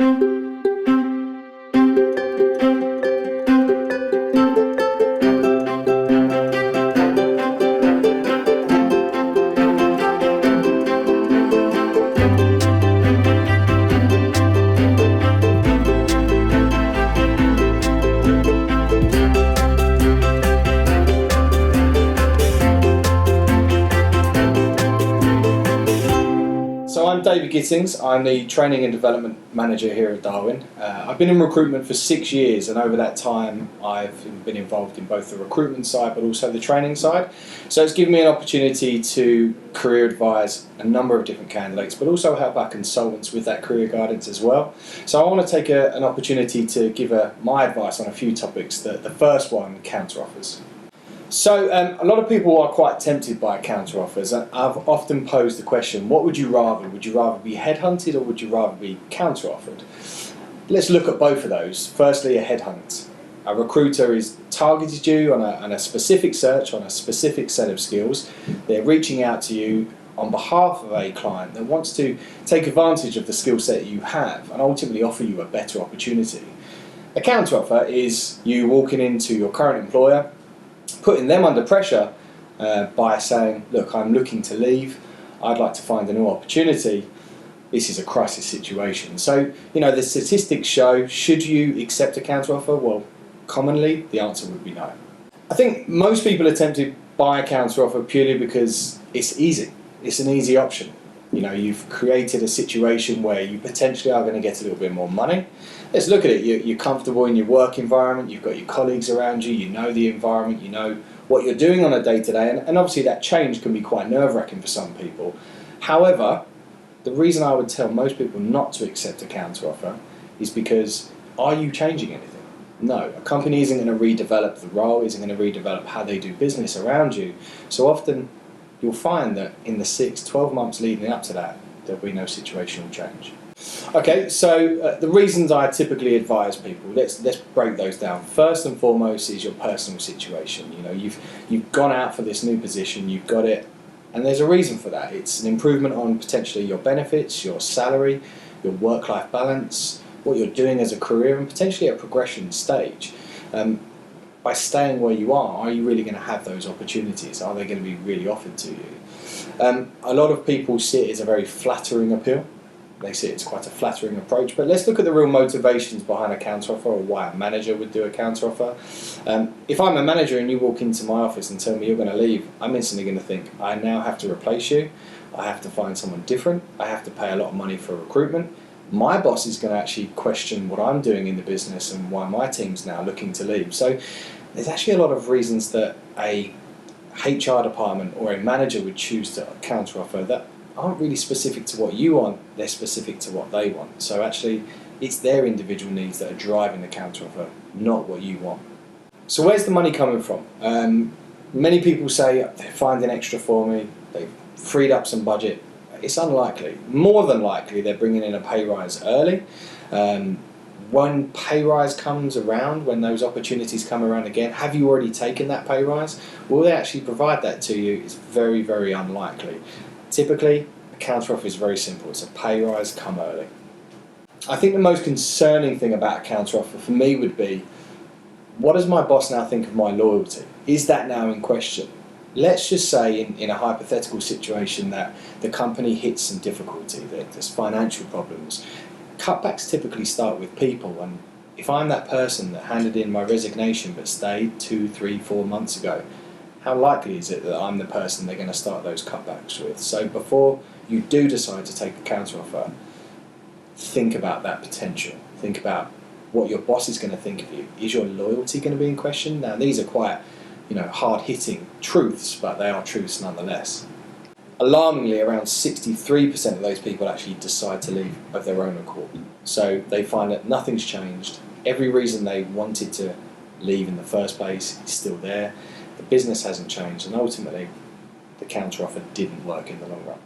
So I'm David Gittings. I'm the Training and Development Manager here at Darwin. I've been in recruitment for 6 years, and over that time I've been involved in both the recruitment side but also the training side. So it's given me an opportunity to career advise a number of different candidates, but also help our consultants with that career guidance as well. So I want to take an opportunity to give my advice on a few topics. The first one, counter offers. So a lot of people are quite tempted by counter offers. I've often posed the question, what would you rather? Would you rather be headhunted or would you rather be counter offered? Let's look at both of those. Firstly, a headhunt. A recruiter is targeted you on a specific search, on a specific set of skills. They're reaching out to you on behalf of a client that wants to take advantage of the skill set you have and ultimately offer you a better opportunity. A counter offer is you walking into your current employer, putting them under pressure by saying, look, I'm looking to leave, I'd like to find a new opportunity, this is a crisis situation. So, the statistics show, should you accept a counteroffer? Well, commonly the answer would be no. I think most people are tempted by a counteroffer purely because it's easy, it's an easy option. You've created a situation where you potentially are going to get a little bit more money. Let's look at it. You're comfortable in your work environment, you've got your colleagues around you, you know the environment, you know what you're doing on a day-to-day, and obviously that change can be quite nerve-wracking for some people. However, the reason I would tell most people not to accept a counteroffer is because, are you changing anything? No, a company isn't going to redevelop the role, isn't going to redevelop how they do business around you. So often you'll find that in the 6-12 months leading up to that, there'll be no situational change. Okay, so the reasons I typically advise people, let's break those down. First and foremost is your personal situation. You've gone out for this new position, you've got it, and there's a reason for that. It's an improvement on potentially your benefits, your salary, your work-life balance, what you're doing as a career, and potentially a progression stage. By staying where you are you really going to have those opportunities? Are they going to be really offered to you? A lot of people see it as a very flattering appeal. They see it as quite a flattering approach, but let's look at the real motivations behind a counteroffer, or why a manager would do a counteroffer. If I'm a manager and you walk into my office and tell me you're going to leave, I'm instantly going to think, I now have to replace you, I have to find someone different, I have to pay a lot of money for recruitment. My boss is going to actually question what I'm doing in the business and why my team's now looking to leave. So there's actually a lot of reasons that a HR department or a manager would choose to counteroffer that aren't really specific to what you want, they're specific to what they want. So actually it's their individual needs that are driving the counteroffer, not what you want. So where's the money coming from? Many people say they're finding extra for me, they've freed up some budget. It's unlikely. More than likely they're bringing in a pay rise early. When pay rise comes around, when those opportunities come around again, have you already taken that pay rise? Will they actually provide that to you? It's very, very unlikely. Typically, a counteroffer is very simple. It's a pay rise come early. I think the most concerning thing about a counteroffer for me would be, what does my boss now think of my loyalty? Is that now in question? Let's just say in a hypothetical situation that the company hits some difficulty, that there's financial problems. Cutbacks typically start with people, and if I'm that person that handed in my resignation but stayed 2, 3, 4 months ago, how likely is it that I'm the person they're going to start those cutbacks with? So before you do decide to take a counteroffer, think about that potential. Think about what your boss is going to think of you. Is your loyalty going to be in question? Now these are quite hard-hitting truths, but they are truths nonetheless. Alarmingly, around 63% of those people actually decide to leave of their own accord. So they find that nothing's changed. Every reason they wanted to leave in the first place is still there. The business hasn't changed, and ultimately the counteroffer didn't work in the long run.